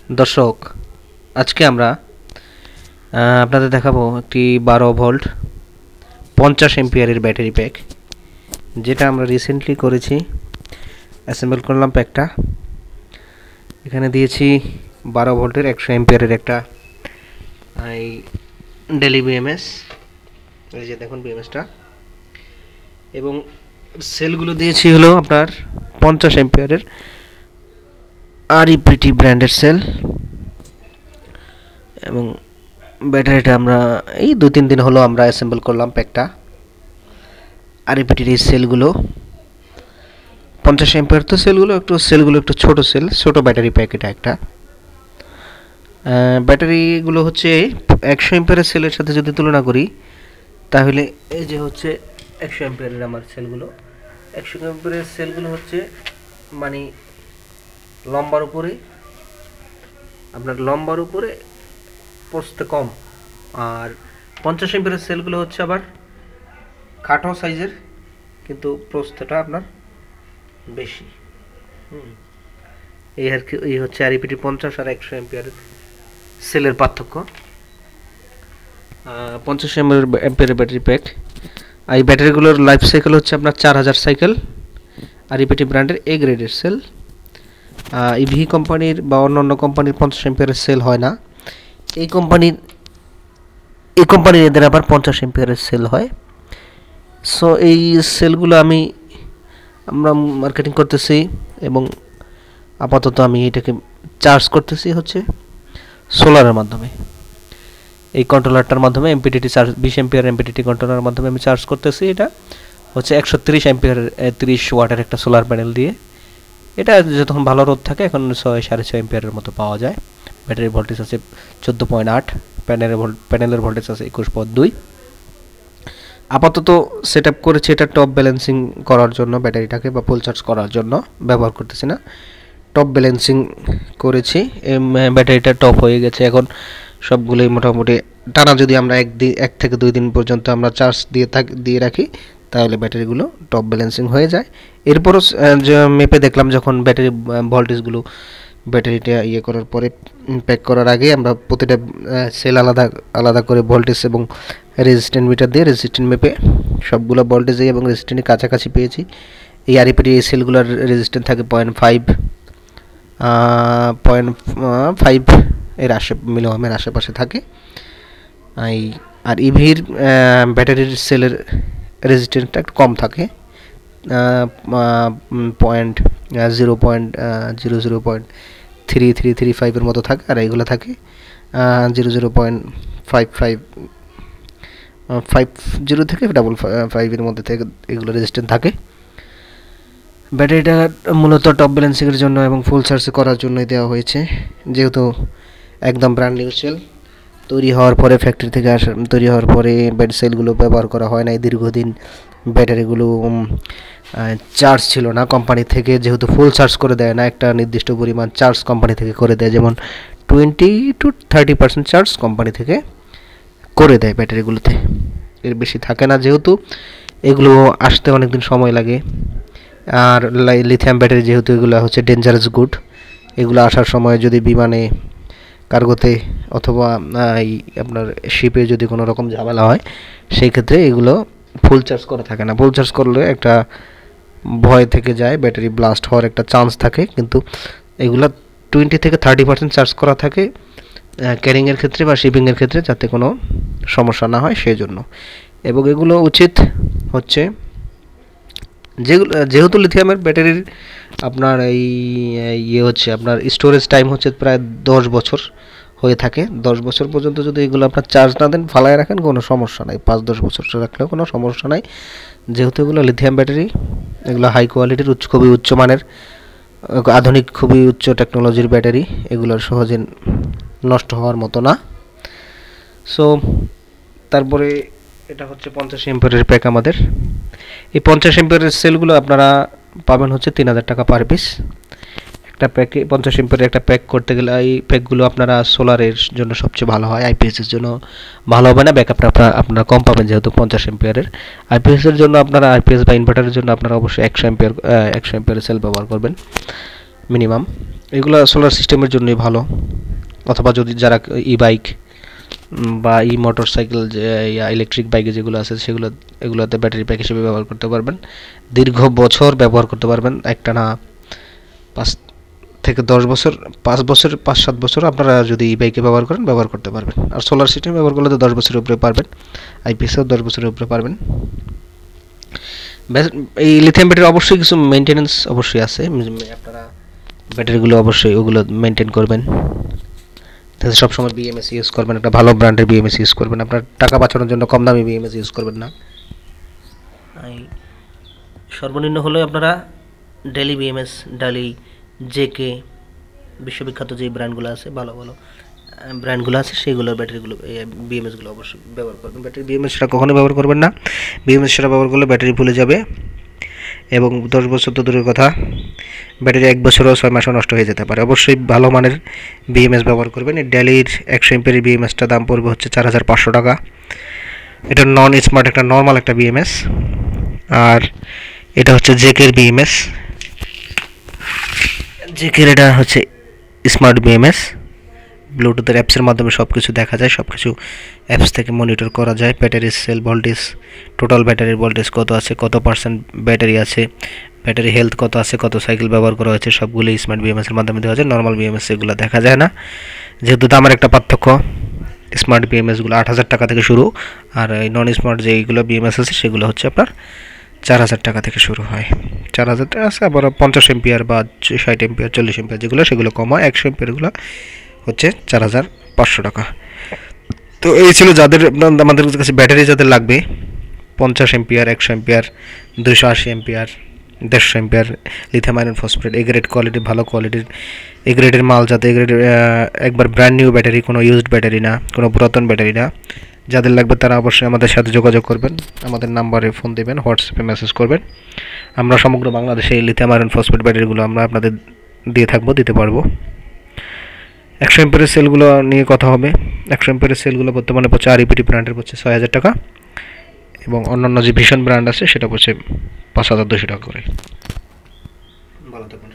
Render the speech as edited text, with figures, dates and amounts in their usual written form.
দর্শক, আজকে আমরা আপনাদের দেখাবো একটি 12 ভোল্ট 50 এম্পিয়ারের ব্যাটারি প্যাক, যেটা আমরা রিসেন্টলি করেছি। অ্যাসেম্বল করলাম প্যাকটা। এখানে দিয়েছি 12 ভোল্টের 100 এম্পিয়ারের একটা এই ডেলি বিএমএস। এই যে দেখুন বিএমএসটা, এবং সেলগুলো দিয়েছি হলো আপনার 50 এম্পিয়ারের আরইপিটি ব্র্যান্ডের সেল। এবং ব্যাটারিটা আমরা এই 2-3 দিন হলো আমরা অ্যাসেম্বল করলাম প্যাকটা। আরইপিটির এই সেলগুলো 50 এম্পিয়ার, তো সেলগুলো একটু ছোট সেল, ছোট ব্যাটারি প্যাক। এটা একটা ব্যাটারিগুলো হচ্ছে 100 এম্পিয়ারের সেলের সাথে যদি তুলনা করি, তাহলে এই যে হচ্ছে 100 এম্পিয়ারের আমার সেলগুলো, 100 এম্পিয়ারের সেলগুলো হচ্ছে মানে লম্বার উপরে পোস্তে কম, আর 50 এম্পিয়ারের সেলগুলো হচ্ছে আবার খাটো সাইজের, কিন্তু প্রস্থটা আপনার বেশি। এই হচ্ছে আরইপিটি 50 আর 100 এম্পিয়ারের সেলের পার্থক্য। 50 এম্পিয়ারের ব্যাটারি প্যাক, এই ব্যাটারিগুলোর লাইফ সাইকেল হচ্ছে আপনার 4000 সাইকেল। আরইপিটি ব্র্যান্ডের এ গ্রেডের সেল। ইভি কোম্পানির বা অন্য কোম্পানির 50 এম্পিয়ারের সেল হয় না। এই কোম্পানির এদের আবার 50 এম্পিয়ারের সেল হয়। সো এই সেলগুলো আমরা মার্কেটিং করতেছি, এবং আপাতত আমি এটাকে চার্জ করতেছি হচ্ছে সোলারের মাধ্যমে। এই কন্ট্রোলারটার মাধ্যমে এমপিডিটি চার্জ, 20 এম্পিয়ার এমপিডিটি কন্ট্রোলারের মাধ্যমে আমি চার্জ করতেছি। এটা হচ্ছে 130 এম্পিয়ার 30 ওয়াটের একটা সোলার প্যানেল দিয়ে। এটা যখন ভালো রোদ থাকে, এখন 6-6.5 এম্পিয়ারের মতো পাওয়া যায়। ব্যাটারির ভোল্টেজ আছে 14.8, প্যানেলের ভোল্টেজ আছে 21.2। আপাতত সেট আপ করেছি এটা টপ ব্যালেন্সিং করার জন্য, ব্যাটারিটাকে বা ফুল চার্জ করার জন্য ব্যবহার করতেছি না। টপ ব্যালেন্সিং করেছি, ব্যাটারিটা টপ হয়ে গেছে এখন। সবগুলোই মোটামুটি টানা যদি আমরা 1 থেকে 2 দিন পর্যন্ত আমরা চার্জ দিয়ে রাখি, তাহলে ব্যাটারিগুলো টপ ব্যালেন্সিং হয়ে যায়। এরপরও মেপে দেখলাম, যখন ব্যাটারি ভোল্টেজগুলো ব্যাটারিটা করার পরে প্যাক করার আগে আমরা প্রতিটা সেল আলাদা করে ভোল্টেজ এবং রেজিস্ট্যান্ট মিটার দিয়ে রেজিস্ট্যান্ট মেপে সবগুলো ভোল্টেজ এবং রেজিস্ট্যান্টের কাছাকাছি পেয়েছি। এই আরইপিটি এই সেলগুলোর রেজিস্ট্যান্ট থাকে 0.5 এর মিলিওহমের আশেপাশে থাকে। আর ইভির ব্যাটারির সেলের রেজিস্ট্যান্সটা একটু কম থাকে, 0.3335 এর মতো থাকে, আর এইগুলো থাকে 0.50 থেকে 555 এর মধ্যে থেকে এগুলো রেজিস্ট্যান্স থাকে। ব্যাটারিটা মূলত টপ ব্যালেন্সিংয়ের জন্য এবং ফুল চার্জ করার জন্যই দেওয়া হয়েছে, যেহেতু একদম ব্র্যান্ড নিউ সেল। তৈরি হওয়ার পরে ব্যাটারি সেলগুলো ব্যবহার করা হয় না। দীর্ঘদিন ব্যাটারিগুলো চার্জ ছিল না কোম্পানি থেকে, যেহেতু ফুল চার্জ করে দেয় না, একটা নির্দিষ্ট পরিমাণ চার্জ কোম্পানি থেকে করে দেয়, যেমন 20-30% চার্জ কোম্পানি থেকে করে দেয় ব্যাটারিগুলোতে, এর বেশি থাকে না। যেহেতু এগুলো আসতে অনেকদিন সময় লাগে, আর লিথিয়াম ব্যাটারি যেহেতু এগুলো হচ্ছে ডেঞ্জারাস গুড, এগুলো আসার সময় যদি বিমানে, কার্গোতে অথবা আপনার শিপে যদি কোনো রকম ঝামেলা হয়, সেই ক্ষেত্রে এগুলো ফুল চার্জ করা থাকে না। ফুল চার্জ করলে একটা ভয় থেকে যায়, ব্যাটারি ব্লাস্ট হওয়ার একটা চান্স থাকে, কিন্তু এগুলো 20-30% চার্জ করা থাকে ক্যারিংয়ের ক্ষেত্রে বা শিপিংয়ের ক্ষেত্রে, যাতে কোনো সমস্যা না হয় সেই জন্য। এবং এগুলো উচিত হচ্ছে, যেহেতু লিথিয়ামের ব্যাটারির আপনার হচ্ছে আপনার স্টোরেজ টাইম হচ্ছে প্রায় 10 বছর হয়ে থাকে। 10 বছর পর্যন্ত যদি এগুলো আপনার চার্জ না দেন, ফালায় রাখেন, কোনো সমস্যা নাই। 5-10 বছর রাখলেও কোনো সমস্যা নাই, যেহেতু এগুলো লিথিয়াম ব্যাটারি। এগুলো হাই কোয়ালিটির, খুবই উচ্চমানের, আধুনিক, খুবই উচ্চ টেকনোলজির ব্যাটারি। এগুলোর সহজে নষ্ট হওয়ার মতো না। সো তারপরে এটা হচ্ছে 50 এম্পিয়ারের প্যাক আমাদের। এই 50 এম্পিয়ারের সেলগুলো আপনারা পাবেন হচ্ছে 3000 টাকা পার পিস। একটা প্যাকে 50 এম্পিয়ারের একটা প্যাক করতে গেলে এই প্যাকগুলো আপনারা সোলারের জন্য সবচেয়ে ভালো হয়, আইপিএসের জন্য ভালো হবে না, ব্যাকআপটা আপনারা কম পাবেন যেহেতু 50 এম্পিয়ারের। আইপিএসের জন্য আপনারা, আইপিএস বা ইনভার্টারের জন্য আপনারা অবশ্যই 100 এম্পিয়ারের সেল ব্যবহার করবেন মিনিমাম। এগুলো সোলার সিস্টেমের জন্যই ভালো, অথবা যদি যারা ই বাইক বা ই মোটর সাইকেল যে ইলেকট্রিক বাইকে যেগুলো আছে সেগুলো এগুলোতে ব্যাটারি প্যাক হিসেবে ব্যবহার করতে পারবেন, দীর্ঘ বছর ব্যবহার করতে পারবেন। একটা না 5 থেকে 10 বছর, 5 বছর 5-7 বছর আপনারা যদি ই বাইকে ব্যবহার করেন ব্যবহার করতে পারবেন। আর সোলার সিস্টেম ব্যবহার করলে তো 10 বছরের উপরে পারবেন, আইপিএসও 10 বছরের উপরে পারবেন। এই লিথিয়াম ব্যাটারি অবশ্যই কিছু মেনটেনেন্স অবশ্যই আছে, আপনারা ব্যাটারিগুলো অবশ্যই ওগুলো মেনটেন করবেন। তাহলে সবসময় বিএমএস ইউজ করবেন, একটা ভালো ব্র্যান্ডের বিএমএস ইউজ করবেন, আপনার টাকা বাঁচানোর জন্য কম দামি বিএমএস ইউজ করবেন না। সর্বনিম্ন হলে আপনারা ডেলি বিএমএস, ডেলি জেকে, বিশ্ববিখ্যাত যে ব্র্যান্ডগুলো আছে, ভালো ভালো ব্র্যান্ডগুলো আছে সেইগুলোর ব্যাটারিগুলো বিএমএসগুলো অবশ্যই ব্যবহার করবেন। ব্যাটারি বিএমএস ছাড়া কখনোই ব্যবহার করবেন না, বিএমএস ছাড়া ব্যবহার করলে ব্যাটারি ফুলে যাবে এবং 10 বছর তো দূরের কথা, ব্যাটারি 1 বছরও 6 মাসও নষ্ট হয়ে যেতে পারে। অবশ্যই ভালো মানের বিএমএস ব্যবহার করবেন। এই ডেলির 100 এমপিয়ারের বিএমএসটা দাম পড়বে হচ্ছে 4500 টাকা। এটা নন স্মার্ট একটা নর্মাল একটা বিএমএস। আর এটা হচ্ছে জেকের বিএমএস, জেকের এটা হচ্ছে স্মার্ট বিএমএস। ব্লুটুথের অ্যাপসের মাধ্যমে সব কিছু দেখা যায়, সব কিছু অ্যাপস থেকে মনিটর করা যায়। ব্যাটারির সেল ভোল্টেজ, টোটাল ব্যাটারির ভোল্টেজ কত আছে, কত পার্সেন্ট ব্যাটারি আছে, ব্যাটারি হেলথ কত আছে, কত সাইকেল ব্যবহার করা হয়েছে, সবগুলো স্মার্ট বিএমএস এর মাধ্যমে দেওয়া যায়। নর্মাল বিএমএস এগুলো দেখা যায় না, যেহেতু দামের একটা পার্থক্য। স্মার্ট বিএমএসগুলো 8000 টাকা থেকে শুরু, আর এই নন স্মার্ট যেগুলো বিএমএস আছে সেগুলো হচ্ছে আপনার 4000 টাকা থেকে শুরু হয়। 4000 টাকা আছে, আবার 50 এমপিয়ার বা 60 এমপিয়ার, 40 এমপিয়ার যেগুলো সেগুলো কম হয়। 100 এমপিয়ারগুলো হচ্ছে 4500 টাকা। তো এই ছিল যাদের আমাদের কাছে ব্যাটারি যাদের লাগবে 50 ampere, 100 ampere, 280 ampere, 150 ampere lithium iron phosphate, A grade quality, ভালো কোয়ালিটির এ গ্রেডের মাল, যাতে এ গ্রেডের একবার ব্র্যান্ড নিউ ব্যাটারি, কোনো ইউজড ব্যাটারি না, কোনো পুরাতন ব্যাটারি না। যাদের লাগবে তারা অবশ্যই আমাদের সাথে যোগাযোগ করবেন, আমাদের নাম্বারে ফোন দেবেন, হোয়াটসঅ্যাপে মেসেজ করবেন। আমরা সমগ্র বাংলাদেশে এই লিথিয়াম আয়রন ফসফেট ব্যাটারিগুলো আমরা আপনাদের দিয়ে থাকবো, দিতে পারবো। 100 এমপিয়ারের সেলগুলো নিয়ে কথা হবে। 100 এমপিয়ারের সেলগুলো বর্তমানে পড়ছে আরইপিটি ব্র্যান্ডের পড়ছে 6000 টাকা, এবং অন্যান্য যে ভীষণ ব্র্যান্ড আছে সেটা পড়ছে 5200 টাকা করে। ভালো থাকবেন।